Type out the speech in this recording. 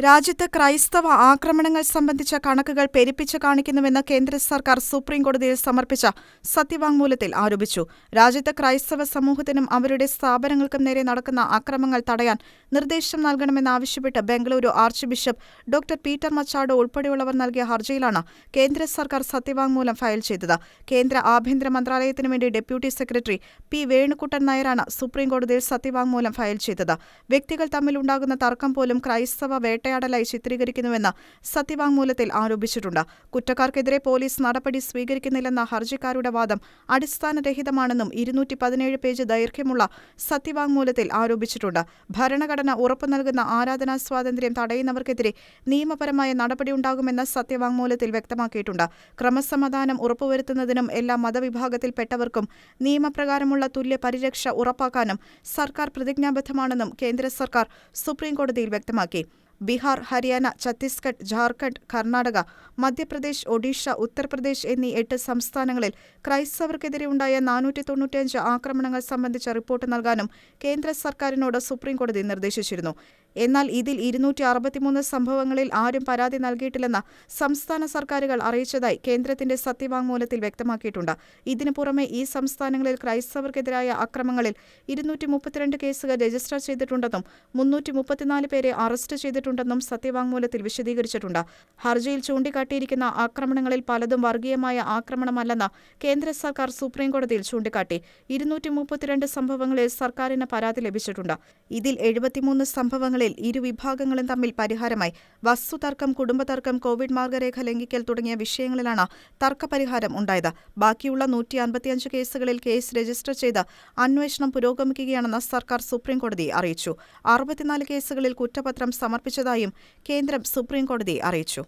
രാജ്യത്ത് ക്രൈസ്തവ ആക്രമണങ്ങൾ സംബന്ധിച്ച കണക്കുകൾ പെരുപ്പിച്ചു കാണിക്കുന്നുവെന്ന് കേന്ദ്ര സർക്കാർ സുപ്രീംകോടതിയിൽ സമർപ്പിച്ച സത്യവാങ്മൂലത്തിൽ ആരോപിച്ചു. രാജ്യത്ത് ക്രൈസ്തവ സമൂഹത്തിനും അവരുടെ സ്ഥാപനങ്ങൾക്കും നേരെ നടക്കുന്ന അക്രമങ്ങൾ തടയാൻ നിർദ്ദേശം നൽകണമെന്നാവശ്യപ്പെട്ട് ബംഗളൂരു ആർച്ച് ബിഷപ്പ് ഡോ. പീറ്റർ മച്ചാഡോ ഉൾപ്പെടെയുള്ളവർ നൽകിയ ഹർജിയിലാണ് കേന്ദ്ര സർക്കാർ സത്യവാങ്മൂലം ഫയൽ ചെയ്തത്. കേന്ദ്ര ആഭ്യന്തര മന്ത്രാലയത്തിനു വേണ്ടി ഡെപ്യൂട്ടി സെക്രട്ടറി പി. വേണുകുട്ടൻ നായരാണ് സുപ്രീംകോടതിയിൽ സത്യവാങ്മൂലം ഫയൽ ചെയ്തത്. വ്യക്തികൾ തമ്മിലുണ്ടാകുന്ന തർക്കം പോലും ക്രൈസ്തവ വേട്ടയാടലായി ചിത്രീകരിക്കുന്നുവെന്ന് സത്യവാങ്മൂലത്തിൽ ആരോപിച്ചിട്ടുണ്ട്. കുറ്റക്കാർക്കെതിരെ പോലീസ് നടപടി സ്വീകരിക്കുന്നില്ലെന്ന ഹർജിക്കാരുടെ വാദം അടിസ്ഥാനരഹിതമാണെന്നും 217 പേജ് ദൈർഘ്യമുള്ള സത്യവാങ്മൂലത്തിൽ ആരോപിച്ചിട്ടുണ്ട്. ഭരണഘടന ഉറപ്പു നൽകുന്ന ആരാധനാ സ്വാതന്ത്ര്യം തടയുന്നവർക്കെതിരെ നിയമപരമായ നടപടിയുണ്ടാകുമെന്ന് സത്യവാങ്മൂലത്തിൽ വ്യക്തമാക്കിയിട്ടുണ്ട്. ക്രമസമാധാനം ഉറപ്പുവരുത്തുന്നതിനും എല്ലാ മതവിഭാഗത്തിൽപ്പെട്ടവർക്കും നിയമപ്രകാരമുള്ള തുല്യ പരിരക്ഷ ഉറപ്പാക്കാനും സർക്കാർ പ്രതിജ്ഞാബദ്ധമാണെന്നും കേന്ദ്ര സർക്കാർ സുപ്രീംകോടതിയിൽ വ്യക്തമാക്കി. ബീഹാർ, ഹരിയാന, ഛത്തീസ്ഗഡ്, ജാർഖണ്ഡ്, കർണാടക, മധ്യപ്രദേശ്, ഒഡീഷ, ഉത്തർപ്രദേശ് എന്നീ 8 സംസ്ഥാനങ്ങളിൽ ക്രൈസ്തവർക്കെതിരെ ഉണ്ടായ 495 ആക്രമണങ്ങൾ സംബന്ധിച്ച റിപ്പോർട്ട് നൽകാനും കേന്ദ്ര സർക്കാരിനോട് സുപ്രീംകോടതി നിർദ്ദേശിച്ചിരുന്നു. എന്നാൽ ഇതിൽ 263 സംഭവങ്ങളിൽ ആരും പരാതി നൽകിയിട്ടില്ലെന്ന് സംസ്ഥാന സർക്കാരുകൾ അറിയിച്ചതായി കേന്ദ്രത്തിന്റെ സത്യവാങ്മൂലത്തിൽ വ്യക്തമാക്കിയിട്ടുണ്ട്. ഇതിനു പുറമെ ഈ സംസ്ഥാനങ്ങളിൽ ക്രൈസ്തവർക്കെതിരായ അക്രമങ്ങളിൽ 232 കേസുകൾ രജിസ്റ്റർ ചെയ്തിട്ടുണ്ടെന്നും 334 പേരെ അറസ്റ്റ് ചെയ്തിട്ടുണ്ടെന്നും സത്യവാങ്മൂലത്തിൽ വിശദീകരിച്ചിട്ടുണ്ട്. ഹർജിയിൽ ചൂണ്ടിക്കാട്ടിയിരിക്കുന്ന ആക്രമണങ്ങളിൽ പലതും വർഗീയമായ ആക്രമണമല്ലെന്ന് കേന്ദ്ര സർക്കാർ സുപ്രീംകോടതിയിൽ ചൂണ്ടിക്കാട്ടി. 232 സംഭവങ്ങളിൽ സർക്കാരിന് പരാതി ലഭിച്ചിട്ടുണ്ട്. ഇതിൽ 73 സംഭവങ്ങളിൽ ഇരുവിഭാഗങ്ങളും തമ്മിൽ പരിഹാരമായി. വസ്തുതർക്കം, കുടുംബതർക്കം, കോവിഡ് മാർഗരേഖ ലംഘിക്കൽ തുടങ്ങിയ വിഷയങ്ങളിലാണ് തർക്കപരിഹാരം ഉണ്ടായത്. ബാക്കിയുള്ള 155 കേസുകളിൽ കേസ് രജിസ്റ്റർ ചെയ്ത് അന്വേഷണം പുരോഗമിക്കുകയാണെന്ന് സർക്കാർ സുപ്രീംകോടതിയെ അറിയിച്ചു. 64 കേസുകളിൽ കുറ്റപത്രം സമർപ്പിച്ചതായും കേന്ദ്രം സുപ്രീംകോടതിയെ അറിയിച്ചു.